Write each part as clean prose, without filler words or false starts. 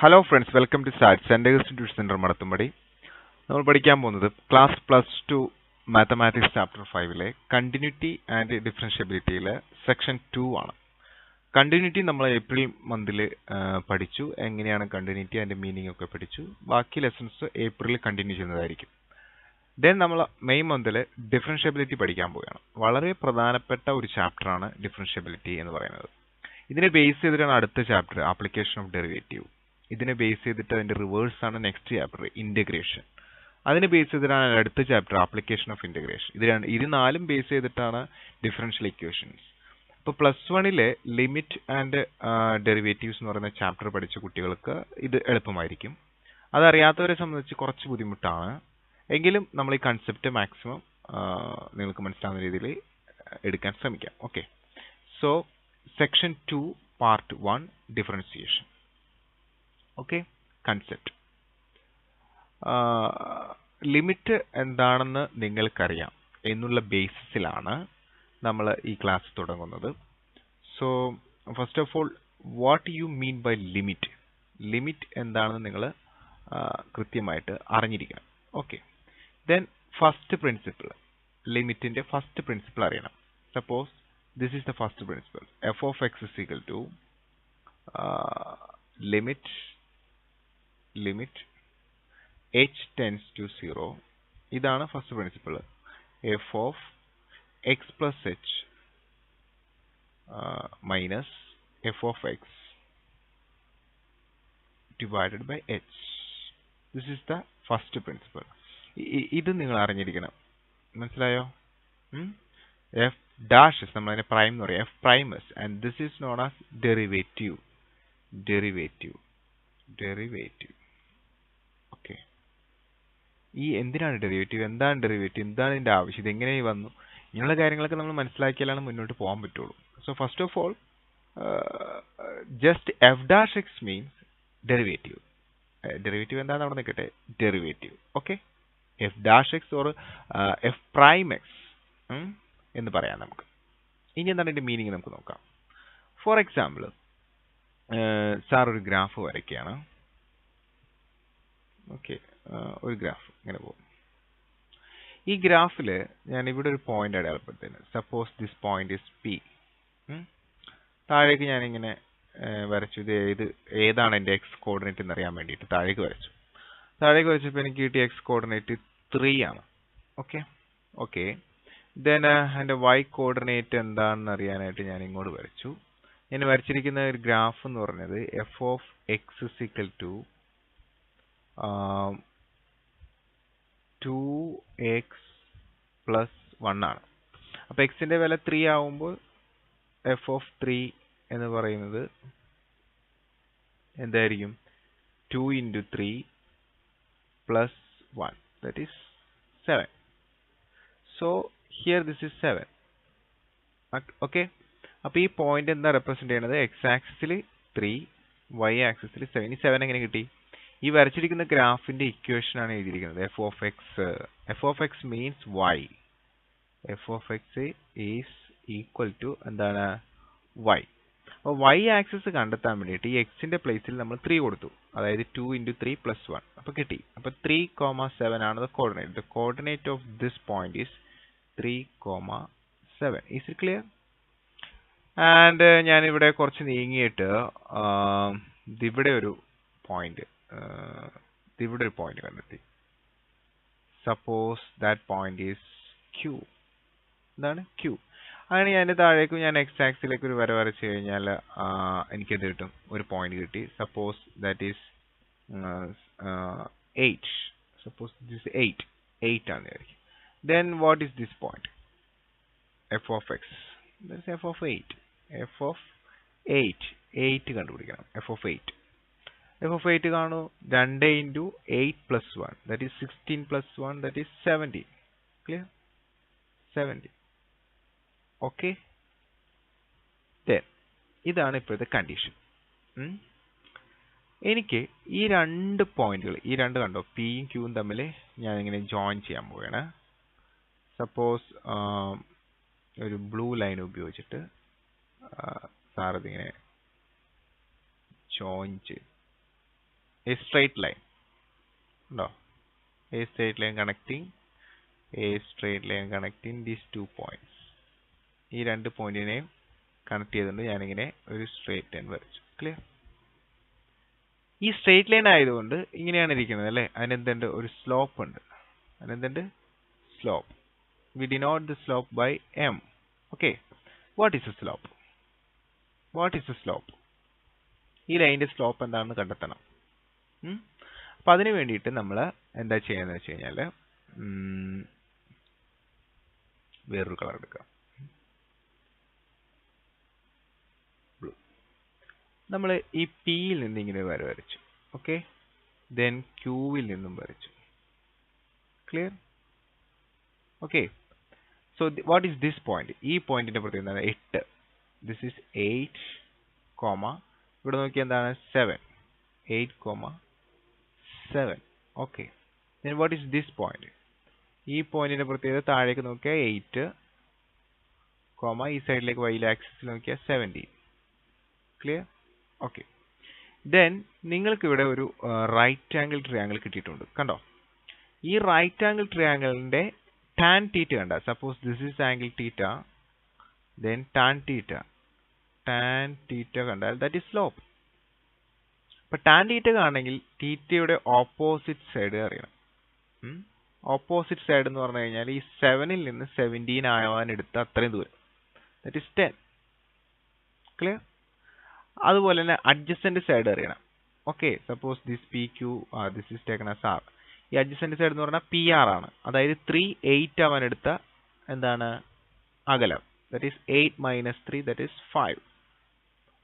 Hello friends, welcome to SATS, Center Institute Center Marathumbadi. നമ്മൾ പഠിക്കാൻ പോകുന്നത് ക്ലാസ് +2 മാത്തമാറ്റിക്സ് ചാപ്റ്റർ 5ലെ കണ്ടിന്യൂറ്റി ആൻഡ് ഡിഫറൻഷ്യബിലിറ്റിയിലെ സെക്ഷൻ 2 ആണ്. കണ്ടിന്യൂറ്റി നമ്മൾ ഏപ്രിൽ മന്തിൽ പഠിച്ചു. എങ്ങനെയാണ് കണ്ടിന്യൂറ്റി ആൻഡ് മീനിങ് ഒക്കെ പഠിച്ചു. ബാക്കി ലെസൺസ് ഏപ്രിലിൽ കണ്ടിന്യൂ ചെയ്യുന്നതായിരിക്കും. ദെൻ നമ്മൾ മെയ് മന്തിൽ ഡിഫറൻഷ്യബിലിറ്റി പഠിക്കാൻ പോവുകയാണ്. വളരെ പ്രധാനപ്പെട്ട ഒരു ചാപ്റ്ററാണ് ഡിഫറൻഷ്യബിലിറ്റി എന്ന് പറയുന്നത്. ഇതിനെ ബേസ് ചെയ്തിട്ടാണ് അടുത്ത ചാപ്റ്റർ ആപ്ലിക്കേഷൻ ഓഫ് ഡെറിവേറ്റീവ്. ഇതിനെ ബേസ് ചെയ്തിട്ട് അതിന്റെ റിവേഴ്സ് ആണ് നെക്സ്റ്റ് ചാപ്റ്റർ ഇന്റഗ്രേഷൻ. അതിനെ ബേസ് ചെയ്തിട്ടാണ് അടുത്ത ചാപ്റ്റർ ആപ്ലിക്കേഷൻ ഓഫ് ഇന്റഗ്രേഷൻ. ഇത് നാലും ബേസ് ചെയ്തിട്ടാണ് ഡിഫറൻഷ്യൽ ഇക്വേഷൻസ്. ഇപ്പോൾ +1 ലിമിറ്റ് ആൻഡ് ഡെറിവേറ്റീവ്സ് എന്ന് പറയുന്ന ചാപ്റ്റർ പഠിച്ച കുട്ടികൾക്ക് ഇത് എളുപ്പമായിരിക്കും. അതറിയാത്തവരെ സംബന്ധിച്ച് കുറച്ച് ബുദ്ധിമുട്ടാണ്. എങ്കിലും നമ്മൾ ഈ കൺസെപ്റ്റ് മാക്സിമം നിങ്ങൾക്ക് മനസ്സിലാവുന്ന രീതിയിൽ എടുക്കാൻ ശ്രമിക്കാം. Okay, so section 2 part 1 differentiation. Okay, concept. Limit എന്താണെന്ന് നിങ്ങൾക്കറിയാം എന്നുള്ള ബേസിസിലാണ് നമ്മൾ ഈ ക്ലാസ് തുടങ്ങുന്നത്. So first of all, what you mean by limit? Limit എന്താണെന്ന് നിങ്ങൾ കൃത്യമായിട്ട് അറിഞ്ഞിരിക്കണം. ഓക്കെ, ദെൻ ഫസ്റ്റ് പ്രിൻസിപ്പിൾ, ലിമിറ്റിന്റെ ഫസ്റ്റ് പ്രിൻസിപ്പിൾ അറിയണം. Suppose this is the first principle, F of X is equal to limit h tends to 0. ഇതാണ് first principle. F of X plus H minus F of X divided by H. This is the first principle. ഇത് നിങ്ങൾ അറിഞ്ഞിരിക്കണം. മനസ്സിലായോ? F dash നമ്മളതിനെ prime എന്ന് പറയും, F പ്രൈമസ്, and this is known as derivative. Okay, ഈ എന്തിനാണ് ഡെറിവേറ്റീവ്, എന്താണ് ഡെറിവേറ്റീവ്, എന്താണ് ഇതിന്റെ ആവശ്യം, ഇത് എങ്ങനെ വന്നു, ഇങ്ങനെയുള്ള കാര്യങ്ങളൊക്കെ നമ്മൾ മനസ്സിലാക്കിയാലാണ് മുന്നോട്ട് പോകാൻ പറ്റുള്ളൂ. So first of all, just F dash X means derivative. Derivative എന്താണെന്ന് അവിടെ നിൽക്കട്ടെ, derivative. Okay, F dash X or F prime X എന്ന് പറയാം നമുക്ക്. ഇനി എന്താണ് ഇതിന്റെ മീനിങ് നമുക്ക് നോക്കാം. ഫോർ എക്സാമ്പിൾ, സാർ ഒരു ഗ്രാഫ് വരയ്ക്കുകയാണ്. ഓക്കെ, ഒരു ഗ്രാഫ് ഇങ്ങനെ പോകും. ഈ ഗ്രാഫിൽ ഞാൻ ഇവിടെ ഒരു പോയിന്റ് അടയാളപ്പെടുത്തുന്നു. Suppose this point is P. താഴേക്ക് ഞാനിങ്ങനെ വരച്ചു. ഇത് ഏതാണ് എൻ്റെ എക്സ് കോർഡിനേറ്റ് എന്നറിയാൻ വേണ്ടിയിട്ട് താഴേക്ക് വരച്ചപ്പോൾ എനിക്ക് കിട്ടിയ എക്സ് കോർഡിനേറ്റ് 3 ആണ്. ഓക്കെ, ദെൻ എൻ്റെ വൈ കോർഡിനേറ്റ് എന്താണെന്ന് അറിയാനായിട്ട് ഞാൻ ഇങ്ങോട്ട് വരച്ചു. ഞാൻ വരച്ചിരിക്കുന്ന ഒരു ഗ്രാഫ് എന്ന് പറഞ്ഞത് F of X is equal to 2x + 1 ആണ്. അപ്പൊ എക്സിന്റെ വില 3 ആവുമ്പോൾ എഫ് ഓഫ് 3 എന്ന് പറയുന്നത് എന്തായിരിക്കും? 2 × 3 + 1, that is 7. So here this is 7. Okay, അപ്പൊ ഈ പോയിന്റ് എന്താ റെപ്രസെന്റ് ചെയ്യുന്നത്? എക്സ് ആക്സിസിൽ 3, വൈ ആക്സിസിൽ 7. ഈ 7 എങ്ങനെ കിട്ടി? ഈ വരച്ചിരിക്കുന്ന ഗ്രാഫിന്റെ ഇക്വേഷൻ ആണ് എഴുതിയിരിക്കുന്നത്. F of X means Y. F of X is equal to എന്താണ്? വൈ. അപ്പോൾ വൈ ആക്സിസ് കണ്ടെത്താൻ വേണ്ടിയിട്ട് ഈ എക്സിന്റെ പ്ലേസിൽ നമ്മൾ 3 കൊടുത്തു. അതായത് 2 × 3 + 1. അപ്പൊ കിട്ടി. അപ്പൊ 3,7 ആണ് coordinate. The coordinate of this point is 3,7. Is it clear? And ഞാനിവിടെ കുറച്ച് നീങ്ങിയിട്ട് ഇവിടെ ഒരു പോയിന്റ് കണ്ടെത്തി. Suppose that point is Q. എന്താണ്? ക്യൂ. അങ്ങനെ ഞാൻ താഴേക്ക് എക്സ് ആക്സിലേക്ക് ഒരു വര വരച്ചു കഴിഞ്ഞാൽ എനിക്കെന്ത് കിട്ടും? ഒരു പോയിന്റ് കിട്ടി. Suppose that is 8. Suppose this 8 ആണ് വിചാരിക്കും. Then what is this point? F of X. F of 8 കണ്ടുപിടിക്കണം. എഫ് ഓഫ് 8 കാണൂ. 2 × 8 + 1, that is 16 + 1, that is 70. Clear? 70. Okay, then ഇതാണ് ഇപ്പോഴത്തെ കണ്ടീഷൻ. എനിക്ക് ഈ രണ്ട് പോയിന്റുകൾ, ഈ രണ്ട് കണ്ടോ, പിയും ക്യൂവും തമ്മിൽ ഞാൻ ഇങ്ങനെ ജോയിൻ ചെയ്യാൻ പോവുകയാണ്. സപ്പോസ് ഒരു ബ്ലൂ ലൈൻ ഉപയോഗിച്ചിട്ട് സാർ ഇതിങ്ങനെ ജോയിൻ ചെയ്തു. a straight line. No, a straight line connecting these 2 points. ഈ രണ്ട് പോയിന്റിനെയും കണക്ട് ചെയ്തുകൊണ്ട് ഞാനിങ്ങനെ ഒരു സ്ട്രേറ്റ് ലൈൻ വരച്ചു. ക്ലിയർ? ഈ സ്ട്രേറ്റ് ലൈൻ ആയതുകൊണ്ട് ഇങ്ങനെയാണ് ഇരിക്കുന്നത് അല്ലേ? അതിനെന്തുണ്ട്? ഒരു സ്ലോപ്പ് ഉണ്ട്. അതിനെന്തുണ്ട്? Slope. We denote the slope by m. Okay. What is the slope? ഈ ലൈനിന്റെ സ്ലോപ്പ് എന്താണെന്ന് കണ്ടെത്തണം. അപ്പൊ അതിനു വേണ്ടിയിട്ട് നമ്മൾ എന്താ ചെയ്യുന്നത് വെച്ച് കഴിഞ്ഞാൽ വേറൊരു കളർ എടുക്കാം. ബ്ലൂ. നമ്മൾ ഈ പിയിൽ നിന്ന് ഇങ്ങനെ വരച്ചു. ഓക്കെ. ദെൻ ക്യൂവിൽ നിന്നും വരച്ചു. Clear? Okay. So what is this point? ഈ പോയിന്റിന്റെ പ്രത്യേകത എന്താണ്? 8. ദിസ് ഈസ് 8, ഇവിടെ നോക്കിയാൽ എന്താണ്? 7. 8, 7. Okay. Then what is this point? ഈ പോയിന്റിന്റെ പ്രത്യേകത താഴേക്ക് നോക്കിയാൽ 8, ഈ സൈഡിലേക്ക് y ആക്സിസിൽ നോക്കിയാൽ 17. ക്ലിയർ? ഓക്കെ. ദെൻ നിങ്ങൾക്ക് ഇവിടെ ഒരു റൈറ്റ് ആംഗിൾ ട്രയാംഗിൾ കിട്ടിയിട്ടുണ്ട്. കണ്ടോ? ഈ റൈറ്റ് ആംഗിൾ ട്രയാംഗിളിന്റെ ടാൻ തീറ്റ കണ്ട. Suppose this is angle theta, then tan theta കണ്ടാൽ ദാറ്റ് ഈസ് സ്ലോപ്പ്. അപ്പൊ ടാൻ തീറ്റ കാണണമെങ്കിൽ തീറ്റയുടെ ഓപ്പോസിറ്റ് സൈഡ് അറിയണം. ഓപ്പോസിറ്റ് സൈഡ് എന്ന് പറഞ്ഞു കഴിഞ്ഞാൽ ഈ 7ൽ നിന്ന് 17 ആവാൻ എടുത്ത അത്രയും ദൂരം, ദാറ്റ് ഈസ് 10. ക്ലിയർ? അതുപോലെ തന്നെ അഡ്ജസന്റ് സൈഡ് അറിയണം. Okay. Suppose this P Q this is taken as R. ഈ അഡ്ജസന്റ് സൈഡ് എന്ന് പറഞ്ഞാൽ PR ആണ്. അതായത് 3, 8 ആവാൻ എടുത്ത എന്താണ് അകലം, ദാറ്റ് ഈസ് 8 - 3, ദാറ്റ് ഈസ് 5.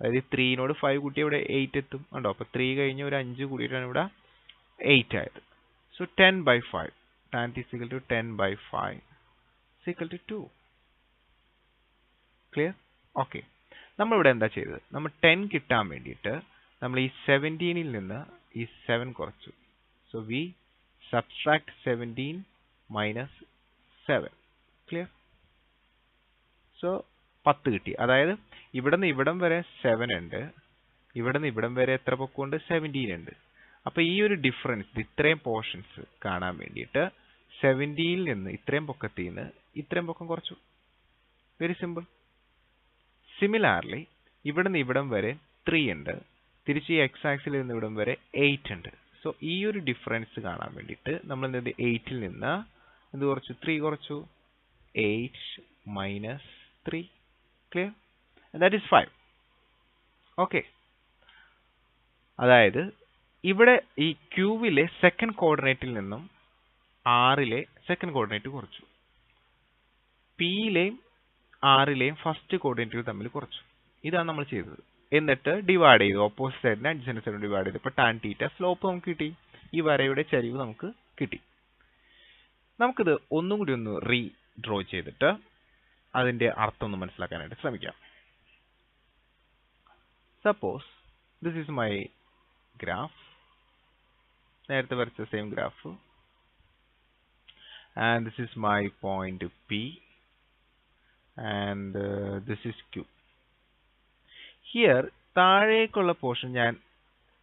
അതായത് 3നോട് 5 കൂട്ടി ഇവിടെ 8 എത്തും. ഉണ്ടോ? അപ്പൊ 3 കഴിഞ്ഞ് ഒരു 5 കൂടിയിട്ടാണ് ഇവിടെ 8 ആയത്. So 10/5. tan is equal to 10/5 is equal to 2. Clear? Okay. നമ്മളിവിടെ എന്താ ചെയ്തത്? നമ്മൾ 10 കിട്ടാൻ വേണ്ടിയിട്ട് നമ്മൾ ഈ 17ൽ നിന്ന് ഈ 7 കുറച്ചു. So we subtract 17 - 7. Clear? So 10 കിട്ടി. അതായത് ഇവിടെ നിന്ന് ഇവിടം വരെ 7 ഉണ്ട്, ഇവിടെ നിന്ന് ഇവിടം വരെ എത്ര പൊക്കമുണ്ട്? 17 ഉണ്ട്. അപ്പൊ ഈ ഒരു ഡിഫറൻസ്, ഇത്രയും പോർഷൻസ് കാണാൻ വേണ്ടിയിട്ട് 17ൽ നിന്ന് ഇത്രയും പൊക്കത്തിൽ നിന്ന് ഇത്രയും പൊക്കം കുറച്ചു. Very simple. സിമിലാർലി ഇവിടെ നിന്ന് ഇവിടം വരെ 3 ഉണ്ട്, തിരിച്ച് ഈ എക്സ് ആക്സിൽ നിന്ന് ഇവിടം വരെ 8 ഉണ്ട്. സോ ഈ ഒരു ഡിഫറൻസ് കാണാൻ വേണ്ടിയിട്ട് നമ്മൾ എന്ത് 8ൽ നിന്ന് എന്ത് കുറച്ചു? 3 കുറച്ചു. 8 - 3. ക്ലിയർ? That is 5. ഓക്കെ. അതായത് ഇവിടെ ഈ ക്യൂവിലെ സെക്കൻഡ് കോർഡിനേറ്റിൽ നിന്നും ആറിലെ സെക്കൻഡ് കോർഡിനേറ്റ് കുറച്ചു. പിയിലെയും ആറിലെയും ഫസ്റ്റ് കോർഡിനേറ്റുകൾ തമ്മിൽ കുറച്ചു. ഇതാണ് നമ്മൾ ചെയ്തത്. എന്നിട്ട് ഡിവൈഡ് ചെയ്തു. ഓപ്പോസിറ്റ് സൈഡിനെ അഡ്ജസന്റ് സൈഡിനെ ഡിവൈഡ് ചെയ്തു. ഇപ്പൊ ടാൻ തീറ്റ സ്ലോപ്പ് നമുക്ക് കിട്ടി. ഈ വരയുടെ ചരിവ് നമുക്ക് കിട്ടി. നമുക്കിത് ഒന്നും കൂടി ഒന്ന് റീഡ്രോ ചെയ്തിട്ട് അതിന്റെ അർത്ഥം ഒന്ന് മനസ്സിലാക്കാനായിട്ട് ശ്രമിക്കാം. Suppose this is my graph. നേരത്തെ വരച്ച same graph. And this is my point P. and this is Q. Here താഴേക്കുള്ള പോർഷൻ ഞാൻ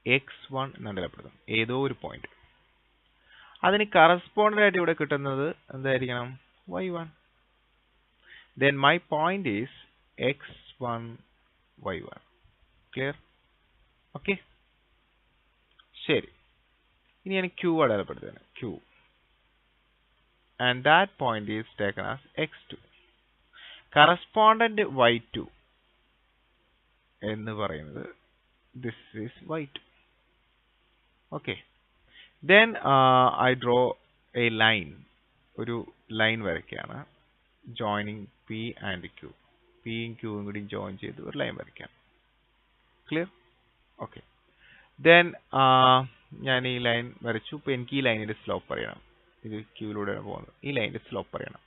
x1 എന്ന് അടയാളപ്പെടുത്തും. ഏതോ ഒരു പോയിന്റ്. അതിന് കറസ്പോണ്ടന്റ് ആയിട്ട് ഇവിടെ കിട്ടുന്നത് എന്തായിരിക്കണം? y1. Then my point is x1 y1. Clear? Okay. ശരി. ഇനി ഞാൻ Q അടയാളപ്പെടുത്തുകയാണ്. Q. And that point is taken as x2. Correspondent y2 എന്ന് പറയുന്നത് this is y2. Okay. Then I draw a line. ഒരു ലൈൻ വരയ്ക്കുകയാണ്. joining P and Q. P യും Q യും കൂടി ജോയിൻ ചെയ്ത് ഒരു ലൈൻ വരയ്ക്കാം. ക്ലിയർ? ഓക്കെ. ദെൻ ഞാൻ ഈ ലൈൻ വരച്ചു. ഇപ്പൊ എനിക്ക് ഈ ലൈനിന്റെ സ്ലോപ്പ് അറിയണം. ഇത് ക്യൂയിലൂടെയാണ് പോകുന്നത്. ഈ ലൈനിന്റെ സ്ലോപ്പ് അറിയണം.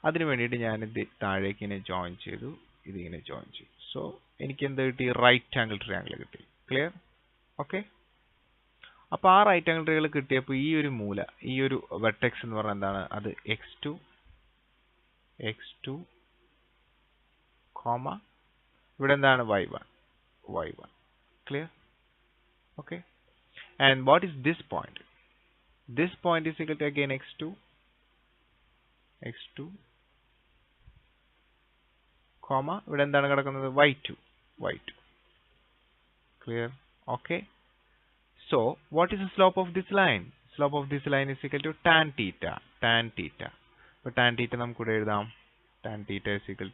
അതിനു വേണ്ടിയിട്ട് ഞാൻ ഇത് താഴേക്ക് ഇങ്ങനെ ജോയിൻ ചെയ്തു, ഇതിങ്ങനെ ജോയിൻ ചെയ്തു. സോ എനിക്ക് എന്ത് കിട്ടി? റൈറ്റ് ആംഗിൾ ട്രയാംഗിൾ കിട്ടി. ക്ലിയർ? ഓക്കെ. അപ്പൊ ആ റൈറ്റ് ആംഗിൾ ട്രയാംഗിൾ കിട്ടിയപ്പോൾ ഈ ഒരു മൂല, ഈ ഒരു വെർട്ടെക്സ് എന്ന് പറഞ്ഞാൽ എന്താണ്? അത് x2, ഇവിടെ എന്താണ്? y1. Clear? Okay. And what is this point? This point is equal to again x2, comma, ഇവിടെ എന്താണ് കിടക്കുന്നത്? y2. Clear? Okay. So, what is the slope of this line? Slope of this line is equal to tan theta. So, tan theta നമുക്കിവിടെ എഴുതാം. Tan theta is equal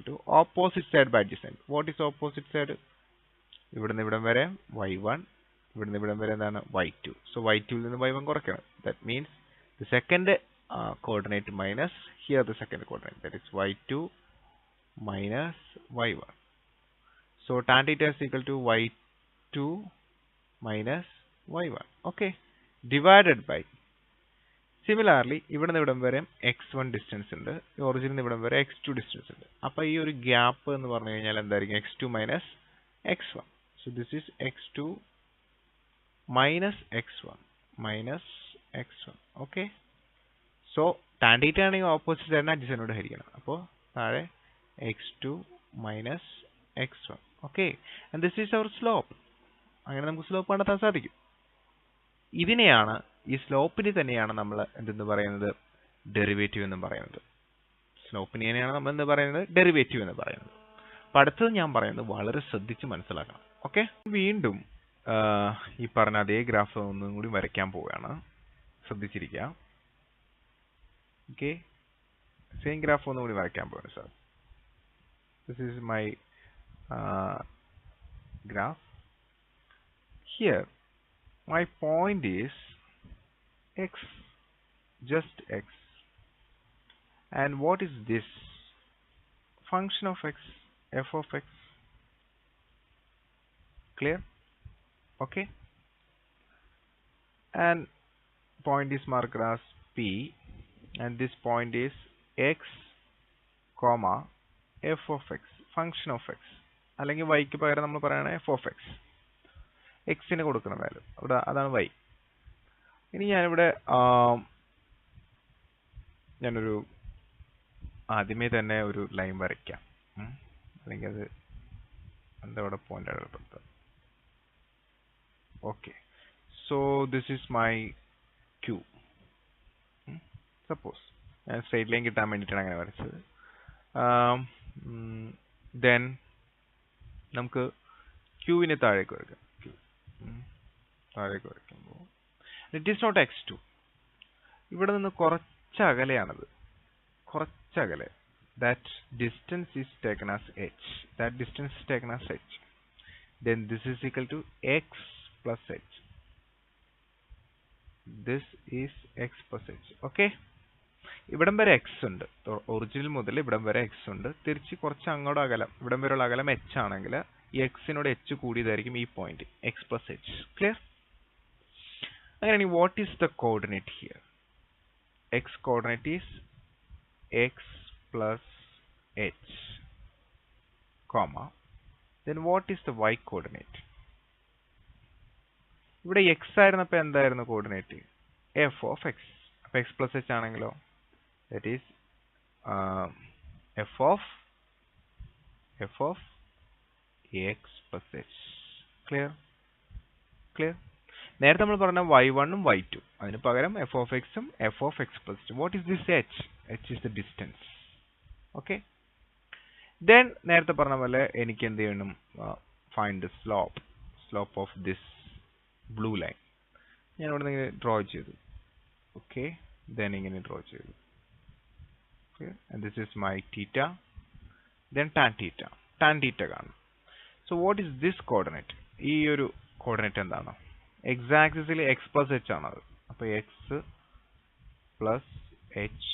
to opposite side by adjacent. What is opposite side? ഇവിടുന്ന് ഇവിടം വരെ y1, ഇവിടുന്ന് ഇവിടം വരെ എന്താണ്? y2. So, y2 ൽ നിന്ന് y1 കുറയ്ക്കണം. That means the second coordinate minus here the second coordinate, that is y2 minus y1. So tan theta is equal to y2 minus y1. Okay, divided by, similarly ഇവിടുന്ന് ഇവിടം വരെ x1 distance ഉണ്ട്, ഒറിജിനിൽ നിന്ന് ഇവിടം വരെ x2 distance ഉണ്ട്. അപ്പോൾ ഈ ഒരു ഗ്യാപ്പ് എന്ന് പറഞ്ഞു കഴിഞ്ഞാൽ എന്തായിരിക്കും? x2 minus x1. So this is x2 minus x1. Okay. So tan theta ആണെങ്കിൽ ഓപ്പോസിറ്റ് സൈഡിനെ അഡ്ജസൻറ്റോട് ഹരിക്കണം. അപ്പോൾ താഴെ x2 minus x1. Okay. And this is our slope. അങ്ങനെ നമുക്ക് സ്ലോപ്പ് കണ്ടെത്താൻ സാധിക്കും. ഇതിനെയാണ്, ഈ സ്ലോപ്പിനെ തന്നെയാണ് നമ്മൾ എന്തെന്ന് പറയുന്നത്? ഡെറിവേറ്റീവ് എന്ന് പറയുന്നത്. സ്ലോപ്പിനെ തന്നെയാണ് നമ്മൾ എന്ത് പറയുന്നത്? ഡെറിവേറ്റീവ് എന്ന് പറയുന്നത്. അപ്പോൾ അടുത്തത് ഞാൻ പറയുന്നത് വളരെ ശ്രദ്ധിച്ച് മനസ്സിലാക്കണം. ഓക്കെ, വീണ്ടും ഈ പറഞ്ഞ അതേ ഗ്രാഫ് ഒന്നും കൂടി വരയ്ക്കാൻ പോവുകയാണ്. ശ്രദ്ധിച്ചിരിക്കുക. ഓക്കെ, സെയിം ഗ്രാഫ് ഒന്നും കൂടി വരയ്ക്കാൻ പോവാണ് sir. This is my graph. Here my point is x, just x. And what is this? Function of x, f of x. Clear? Okay. And point is marked as P, and this point is x, comma f of x, function of x. അല്ലെങ്കിൽ വൈക്ക് പകരം നമ്മൾ പറയുകയാണ് F of X. എക്സിന് കൊടുക്കണം value, അവിടെ അതാണ് Y. ഇനി ഞാനൊരു ആദ്യമേ തന്നെ ഒരു ലൈൻ വരയ്ക്കാം, അല്ലെങ്കിൽ അത് എന്താ ഇവിടെ പോയിന്റ് ആണ്. Okay, so this is my Q. Suppose ഞാൻ സ്ട്രേറ്റ് ലൈൻ കിട്ടാൻ വേണ്ടിയിട്ടാണ് അങ്ങനെ വരച്ചത്. ദെൻ നമുക്ക് ക്യൂവിനെ താഴേക്ക് വരയ്ക്കാം. താഴേക്ക് വരയ്ക്കുമ്പോൾ ഇറ്റ് ഈസ് നോട്ട് x2. ഇവിടെ നിന്ന് കുറച്ചകലെയാണത്, കുറച്ചകലെ. That distance is taken as h. That distance is taken as h. Then this is equal to x plus h. This is x plus h. Okay, ഇവിടം വരെ x ഉണ്ട്, original മുതൽ ഇവിടം വരെ x ഉണ്ട്. തിരിച്ച് കുറച്ച് അങ്ങോട്ട് അകലം, ഇവിടം വരെയുള്ള അകലം h ആണെങ്കിൽ ഈ എക്സിനോട് h കൂടിയതായിരിക്കും ഈ point, x plus h. Clear? അങ്ങനെയാണെങ്കിൽ what is the coordinate here? x coordinate is x plus h, comma. Then what is the y coordinate? ഇവിടെ x ആയിരുന്നപ്പോൾ എന്തായിരുന്നു കോർഡിനേറ്റ്? f of x. അപ്പോൾ x പ്ലസ് h ആണെങ്കിലോ that is f of x plus h. Clear? നേരത്തെ നമ്മൾ പറഞ്ഞ y1 ഉം y2, അതിന് പകരം f of x ഉം f of x plus 2. What is this h? h is the distance. Okay. Then നേരത്തെ പറഞ്ഞ പോലെ എനിക്ക് എന്ത് ചെയ്യണം? Find the slope of this blue line. ഞാൻ ഇവിടെ നിന്ന് ഡ്രോ ചെയ്തു. Okay. Then ഇങ്ങനെ ഡ്രോ ചെയ്തു. Okay. And this is my theta. Then tan theta കാണും. So what is this coordinate? ഈ ഒരു കോർഡിനേറ്റ് എന്താണ്? x ആക്സിസിൽ x പ്ലസ് h ആണത്. അപ്പോൾ x plus h.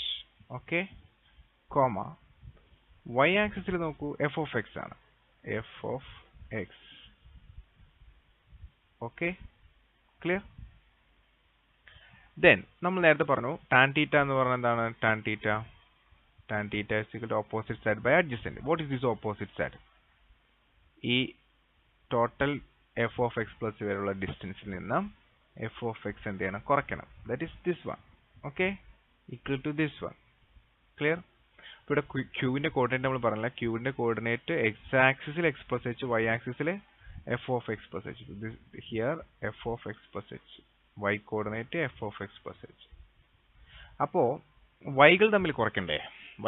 Okay, comma. y ആക്സിസിൽ നോക്കൂ, f ഓഫ് x ആണ്, f of x. Okay, clear? Then നമ്മൾ നേരത്തെ പറഞ്ഞു tan theta എന്ന് പറഞ്ഞാൽ എന്താണ്? tan theta is equal to opposite side by adjacent. What is this opposite side? ഈ total f of x plus വരെയുള്ള ഡിസ്റ്റൻസിൽ നിന്ന് f of x എന്ത് ചെയ്യണം? കുറയ്ക്കണം. That is this one. Okay, equal to this one. Clear? ഇവിടെ ക്യൂവിന്റെ coordinate നമ്മൾ പറഞ്ഞില്ല. ക്യൂവിന്റെ coordinate x ആക്സിസിൽ x plus h, y ആക്സിസിൽ f of x plus h. This here f of x plus h. Y coordinate f of x plus h. അപ്പോൾ വൈകൾ തമ്മിൽ കുറയ്ക്കണ്ടേ?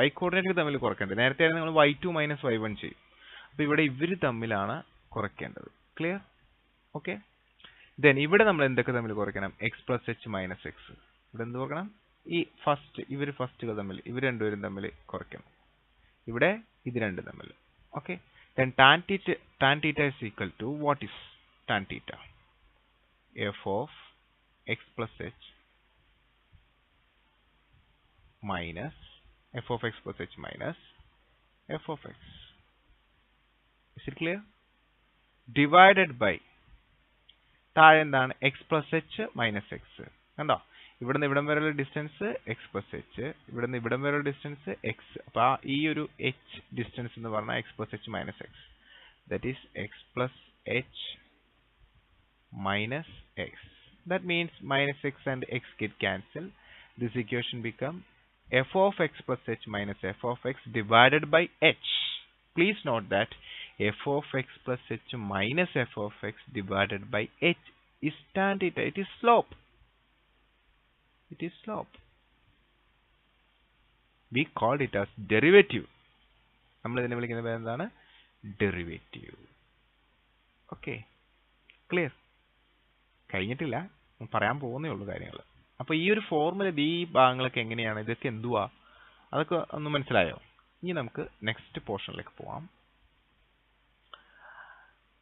y കോർഡിനേറ്റുകൾ തമ്മിൽ കുറയ്ക്കണ്ടേ? നേരത്തെ നമ്മൾ y2 മൈനസ് y1 ചെയ്യും. അപ്പോൾ ഇവിടെ ഇവർ തമ്മിലാണ് കുറയ്ക്കേണ്ടത്. ക്ലിയർ? ഓക്കെ. ദെൻ ഇവിടെ നമ്മൾ എന്തൊക്കെ തമ്മിൽ കുറയ്ക്കണം? X plus H minus X. ഇവിടെ എന്ത് കുറയ്ക്കണം? ഈ ഇവർ ഫസ്റ്റുകൾ തമ്മിൽ, ഇവർ രണ്ടുപേരും തമ്മിൽ കുറയ്ക്കണം. ഇവിടെ ഇത് രണ്ടും തമ്മിൽ. Okay. Then tan theta is equal to what is tan theta? f of x plus h minus f of x plus h minus f of x. Is it clear? Divided by താഴെ എന്താണ്? x plus h minus x. കണ്ടോ? ഇവിടെ നിന്ന് ഇവിടം വരെയുള്ള distance X plus H, ഇവിടെ നിന്ന് ഇവിടം വരെയുള്ള ഡിസ്റ്റൻസ് എക്സ്. അപ്പോൾ ഈ ഒരു എച്ച് ഡിസ്റ്റൻസ് എന്ന് പറഞ്ഞാൽ X plus H minus X. That is X plus H minus X. That means minus x and x get cancelled. This equation become f of x plus h minus f of x divided by h. Please note that f of x plus h minus f of x divided by h is tan theta. It is slope. It is slope. We called it as derivative. നമ്മൾ ഇതിനെ വിളിക്കുന്ന പേര് എന്താണ്? Derivative. Okay. Clear? കഴിഞ്ഞിട്ടില്ല, പറയാൻ പോകുന്നേ ഉള്ളൂ കാര്യങ്ങൾ. അപ്പോൾ ഈ ഒരു ഫോർമുല, ഈ ഭാഗങ്ങളൊക്കെ എങ്ങനെയാണ്, ഇതൊക്കെ എന്തുവാ, അതൊക്കെ ഒന്ന് മനസ്സിലായോ? ഇനി നമുക്ക് നെക്സ്റ്റ് പോർഷനിലേക്ക് പോവാം.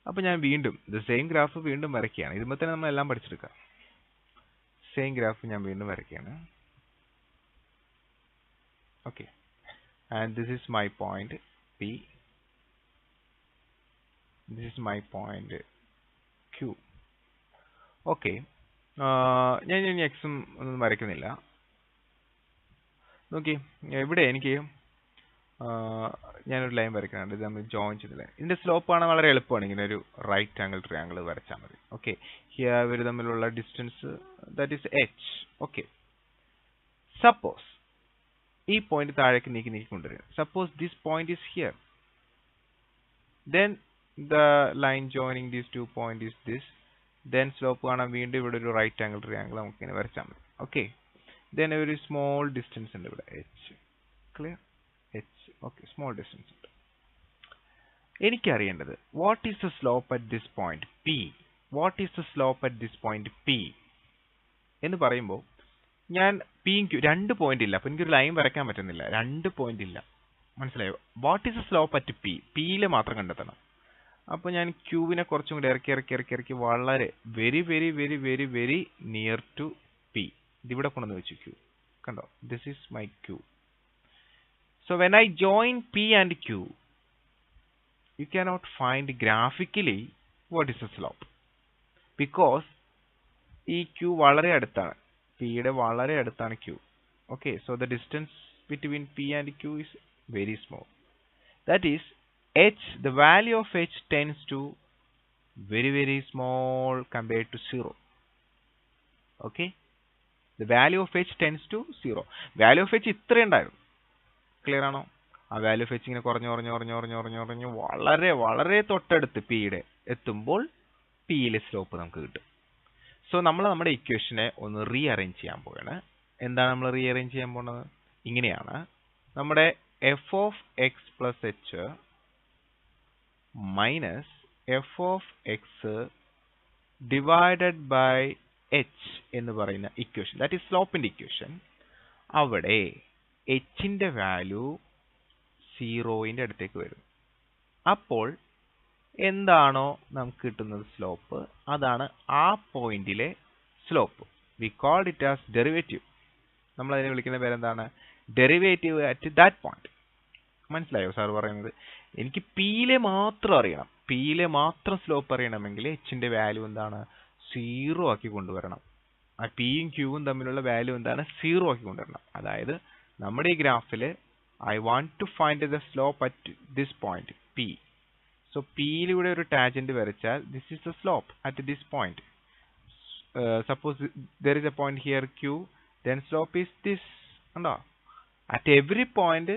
അപ്പോൾ ഞാൻ വീണ്ടും സെയിം ഗ്രാഫ് വീണ്ടും വരയ്ക്കുകയാണ്. ഇതുമ്പോൾ തന്നെ നമ്മൾ എല്ലാം പഠിച്ചെടുക്കാം. സെയിം ഗ്രാഫ് ഞാൻ വീണ്ടും വരയ്ക്കുകയാണ്. Okay. And this is my point P. This is my point Q. Okay. ഞാൻ ഇനി എക്സും ഒന്നും വരയ്ക്കുന്നില്ല. നോക്കി, ഇവിടെ എനിക്ക് ഞാനൊരു ലൈൻ വരയ്ക്കുന്നുണ്ട്. ഇത് നമ്മൾ ജോയിൻ ചെയ്തില്ല. ഇതിന്റെ സ്ലോപ്പ് ആണ് വളരെ എളുപ്പമാണ്. ഇങ്ങനെ ഒരു റൈറ്റ് ആംഗിൾ ട്രയാംഗിൾ വരച്ചാൽ മതി. ഓക്കെ. ഹിയർ ഇവർ തമ്മിലുള്ള distance that is H. Okay. Suppose ഈ പോയിന്റ് താഴേക്ക് നീക്കി കൊണ്ടുവരിക. Suppose this point is here. Then the line joining these two point is this. Then slope കാണാൻ വീണ്ടും ഇവിടെ ഒരു റൈറ്റ് ആംഗിൾ ട്രയാംഗിൾ നമുക്ക് ഇങ്ങനെ വരച്ചാൽ മതി. ഓക്കെ. ദെൻ ഒരു സ്മോൾ ഡിസ്റ്റൻസ് ഉണ്ട് ഇവിടെ, h. Clear? H. Okay. Small distance ഉണ്ട്. എനിക്കറിയേണ്ടത് what is the slope at this point p. What is the slope at this point p എന്ന് പറയുമ്പോൾ ഞാൻ പിയും ക്യൂ രണ്ട് പോയിന്റ് ഇല്ല. അപ്പോൾ എനിക്കൊരു ലൈൻ വരയ്ക്കാൻ പറ്റുന്നില്ല. രണ്ട് പോയിന്റ് ഇല്ല. മനസ്സിലായോ? What is the slope at P. പിയിൽ മാത്രം കണ്ടെത്തണം. അപ്പോൾ ഞാൻ ക്യൂവിനെ കുറച്ചും കൂടി ഇറക്കി വളരെ very very very very very near to P. ഇതിവിടെ കൊണ്ടുവന്ന് വെച്ചു ക്യൂ. കണ്ടോ? This is my Q. So when I join P and Q, you cannot find graphically what is the slope, because ഈ Q വളരെ അടുത്താണ്, P യുടെ വളരെ അടുത്താണ് Q. Okay, so the distance between P and Q is very small. That is H, the value of H tends to very very small compared to 0. Okay, the value of H tends to 0. Value of H ഇത്ര ഉണ്ടായിരുന്നു. Clear ആണോ? ആ value of H ഇങ്ങനെ കുറഞ്ഞ് വളരെ വളരെ തൊട്ടടുത്ത് പിയുടെ എത്തുമ്പോൾ പിയിലെ സ്ലോപ്പ് നമുക്ക് കിട്ടും. സോ നമ്മൾ നമ്മുടെ ഇക്വേഷനെ ഒന്ന് റീഅറേഞ്ച് ചെയ്യാൻ പോവുകയാണ്. എന്താണ് നമ്മൾ റീഅറേഞ്ച് ചെയ്യാൻ പോകുന്നത്? ഇങ്ങനെയാണ്. നമ്മുടെ F of X plus H minus F of X divided by H എന്ന് പറയുന്ന ഇക്വേഷൻ, ദാറ്റ് ഈസ് സ്ലോപ്പിന്റെ ഇക്വേഷൻ. അവിടെ എച്ചിന്റെ വാല്യൂ 0ന്റെ അടുത്തേക്ക് വരും. അപ്പോൾ എന്താണോ നമുക്ക് കിട്ടുന്നത് സ്ലോപ്പ്, അതാണ് ആ പോയിന്റിലെ slope. We called it as derivative. നമ്മൾ അതിനെ വിളിക്കുന്ന പേരെന്താണ്? Derivative at that point. മനസ്സിലായോ സാർ പറയുന്നത്? എനിക്ക് പിയിലെ മാത്രം അറിയണം. പിയിലെ മാത്രം സ്ലോപ്പ് അറിയണമെങ്കിൽ എച്ചിന്റെ വാല്യൂ എന്താണ്? 0 ആക്കി കൊണ്ടുവരണം. ആ പിയും ക്യൂവും തമ്മിലുള്ള വാല്യൂ എന്താണ്? 0 ആക്കി കൊണ്ടുവരണം. അതായത് നമ്മുടെ ഈ ഗ്രാഫിൽ I want to find the slope at this point p. So പിയിലൂടെ ഒരു ടാജന്റ് വരച്ചാൽ this is the slope at this point. Suppose there is a point here q, then slope is this. കണ്ടോ? At every point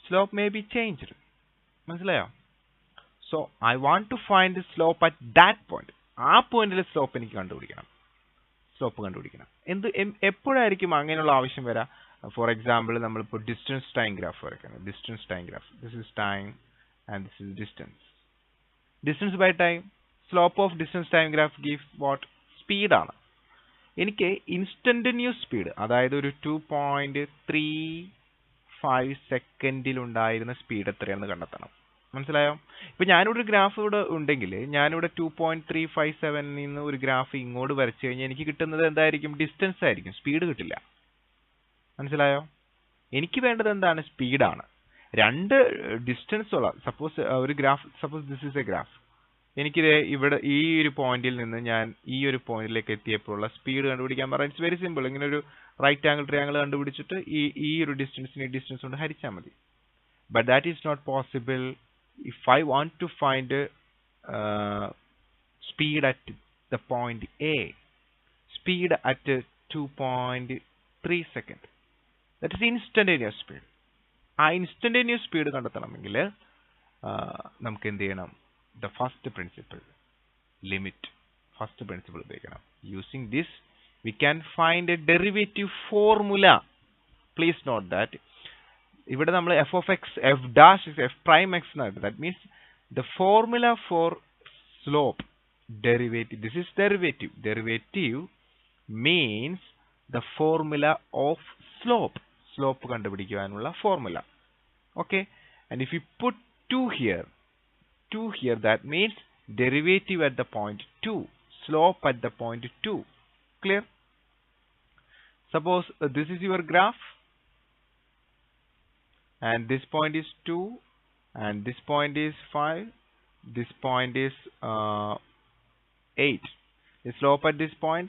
slope may be changed. മനസ്സിലായോ? So I want to find the slope at that point. ആ പോയിന്റിലെ slope എനിക്ക് കണ്ടുപിടിക്കണം. Slope കണ്ടുപിടിക്കണം. എപ്പോഴായിരിക്കും അങ്ങനെയുള്ള ആവശ്യം വരാം? ഫോർ എക്സാമ്പിൾ നമ്മളിപ്പോൾ ഡിസ്റ്റൻസ് ടൈം ഗ്രാഫ് വരയ്ക്കണം. Distance time graph. This is time and this is distance. Distance by time. Slope of distance time graph gives what? സ്പീഡാണ്. എനിക്ക് ഇൻസ്റ്റന്റനിയസ് സ്പീഡ്, അതായത് ഒരു 2.35 സെക്കൻഡിൽ ഉണ്ടായിരുന്ന സ്പീഡ് എത്രയാണെന്ന് കണ്ടെത്തണം. മനസ്സിലായോ? ഇപ്പൊ ഞാനിവിടെ ഒരു ഗ്രാഫ് ഇവിടെ ഉണ്ടെങ്കിൽ ഞാനിവിടെ 2.357 നിന്ന് ഒരു ഗ്രാഫ് ഇങ്ങോട്ട് വരച്ചു കഴിഞ്ഞാൽ എനിക്ക് കിട്ടുന്നത് എന്തായിരിക്കും? ഡിസ്റ്റൻസ് ആയിരിക്കും, സ്പീഡ് കിട്ടില്ല. മനസ്സിലായോ? എനിക്ക് വേണ്ടത് എന്താണ്? സ്പീഡാണ്. രണ്ട് ഡിസ്റ്റൻസ് ഉള്ള സപ്പോസ് ഒരു graph, suppose this is A graph. എനിക്കിത് ഇവിടെ ഈ ഒരു പോയിന്റിൽ നിന്ന് ഞാൻ ഈ ഒരു പോയിന്റിലേക്ക് എത്തിയപ്പോഴുള്ള സ്പീഡ് കണ്ടുപിടിക്കാൻ പറഞ്ഞാൽ ഇറ്റ്സ് വെരി സിമ്പിൾ. ഇങ്ങനെ ഒരു റൈറ്റ് ആംഗിൾ ട്രയാംഗിൾ കണ്ടുപിടിച്ചിട്ട് ഈ ഒരു ഡിസ്റ്റൻസിനെ ഡിസ്റ്റൻസ് കൊണ്ട് ഹരിച്ചാൽ മതി. But that is not possible if I want to find speed at the point A. Speed at 2.3 second. That is instantaneous speed. ആ ഇൻസ്റ്റന്റേനിയസ് സ്പീഡ് കണ്ടെത്തണമെങ്കിൽ നമുക്ക് എന്ത് ചെയ്യണം? The first principle, limit. First principle ഉപയോഗിക്കണം. Using this, we can find a derivative formula. Please note that. ഇവിടെ നമ്മൾ f of x, f dash is f prime x എന്നാണ്. That means the formula for slope, derivative. This is derivative. Derivative means the formula of slope. Slope കണ്ടുപിടിക്കാനുള്ള formula. Okay. And if you put 2 here, that means derivative at the point 2, slope at the point 2. Clear? Suppose this is your graph and this point is 2 and this point is 5, this point is 8. The slope at this point,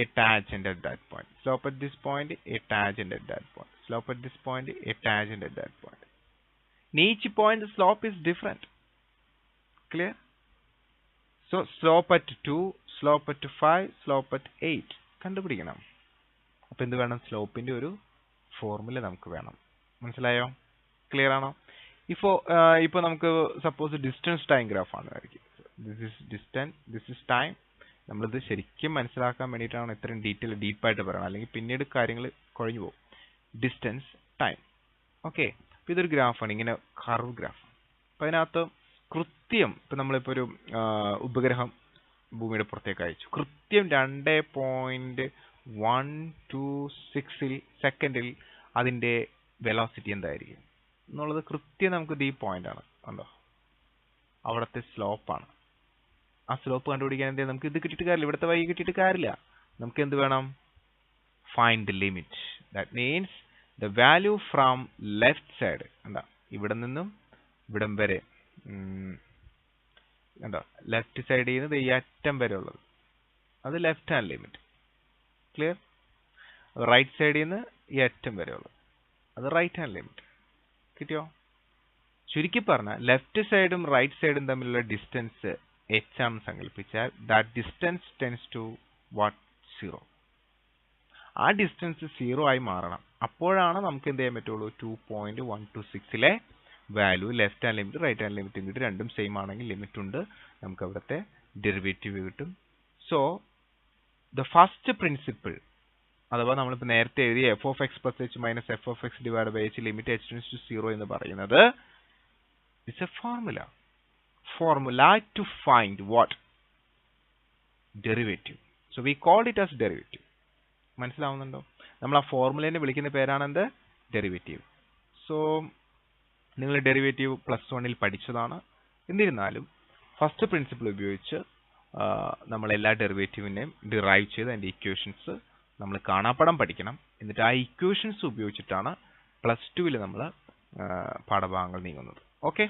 a tangent at that point. Slope at this point, a tangent at that point. Slope at this point, a tangent at that point. In each point the slope is different. Clear? So slope at 2, slope at 5, slope at 8 കണ്ടുപിടിക്കണം. അപ്പോൾ എന്ത് വേണം? സ്ലോപ്പിന്റെ ഒരു formula നമുക്ക് വേണം. മനസ്സിലായോ? Clear ആണോ? ഇപ്പോൾ നമുക്ക് സപ്പോസ് ഡിസ്റ്റൻസ് ടൈം ഗ്രാഫ് ആണ് ആയിരിക്കും. This is distance, this is time. നമ്മളിത് ശരിക്കും മനസ്സിലാക്കാൻ വേണ്ടിയിട്ടാണ് ഇത്രയും ഡീപ്പായിട്ട് പറയണം, അല്ലെങ്കിൽ പിന്നീട് കാര്യങ്ങൾ കുഴഞ്ഞു പോകും. Distance time. ഓക്കെ. അപ്പോൾ ഇതൊരു ഗ്രാഫാണ്, ഇങ്ങനെ കർവ് ഗ്രാഫ്. അപ്പോൾ അതിനകത്ത് കൃത്യം ഇപ്പം നമ്മളിപ്പോൾ ഒരു ഉപഗ്രഹം ഭൂമിയുടെ പുറത്തേക്ക് അയച്ചു. കൃത്യം 2.126 സെക്കൻഡിൽ അതിൻ്റെ വെലോസിറ്റി എന്തായിരിക്കും എന്നുള്ളത് കൃത്യം നമുക്ക് ഈ പോയിന്റ് ആണ്. കണ്ടോ? അവിടുത്തെ സ്ലോപ്പാണ്. ആ സ്ലോപ്പ് കണ്ടുപിടിക്കാൻ എന്ത് നമുക്ക് ഇത് കിട്ടിയിട്ട് കാര്യമില്ല, ഇവിടുത്തെ വഴി കിട്ടിയിട്ട് കാര്യമില്ല. നമുക്ക് എന്ത് വേണം? Find the limit. That means the value from left side. എന്താ? ഇവിടെ നിന്നും ഇവിടം വരെ എന്താ? ലെഫ്റ്റ് സൈഡിൽ നിന്ന് ഈ അറ്റം വരെ ഉള്ളത് അത് left hand limit. Clear? Right സൈഡിൽ നിന്ന് ഈ അറ്റം വരെ ഉള്ളത് അത് റൈറ്റ് ഹാൻഡ് ലിമിറ്റ്. കിട്ടിയോ? ചുരുക്കി പറഞ്ഞാൽ ലെഫ്റ്റ് സൈഡും റൈറ്റ് സൈഡും തമ്മിലുള്ള ഡിസ്റ്റൻസ് h ആണെന്ന് സങ്കല്പിച്ചാൽ that distance tends to what? 0. ആ ഡിസ്റ്റൻസ് 0 ആയി മാറണം. അപ്പോഴാണ് നമുക്ക് എന്ത് ചെയ്യാൻ പറ്റുള്ളൂ? 2.126ലെ value left hand limit right hand ലിമിറ്റും കിട്ടും. രണ്ടും സെയിം ആണെങ്കിൽ ലിമിറ്റ് ഉണ്ട്, നമുക്ക് അവിടുത്തെ ഡെറിവേറ്റീവ് കിട്ടും. സോ ദ ഫസ്റ്റ് പ്രിൻസിപ്പിൾ, അഥവാ നമ്മളിപ്പോൾ നേരത്തെ എഴുതിയ f of x plus h minus f of x divided by h limit h tends to 0 എന്ന് പറയുന്നത് is a formula to find what? Derivative. So we called it as derivative. മനസ്സിലാവുന്നുണ്ടോ? നമ്മൾ ആ ഫോർമുലേനെ വിളിക്കുന്ന പേരാണ് എന്ത്? ഡെറിവേറ്റീവ്. സോ നിങ്ങൾ derivative +1 പഠിച്ചതാണ്. എന്നിരുന്നാലും ഫസ്റ്റ് പ്രിൻസിപ്പിൾ ഉപയോഗിച്ച് നമ്മൾ എല്ലാ ഡെറിവേറ്റീവിനെയും ഡിറൈവ് ചെയ്ത് അതിൻ്റെ ഇക്വേഷൻസ് നമ്മൾ കാണാപ്പാഠം പഠിക്കണം. എന്നിട്ട് ആ ഇക്വേഷൻസ് ഉപയോഗിച്ചിട്ടാണ് +2 നമ്മൾ പാഠഭാഗങ്ങൾ നീങ്ങുന്നത്. ഓക്കെ.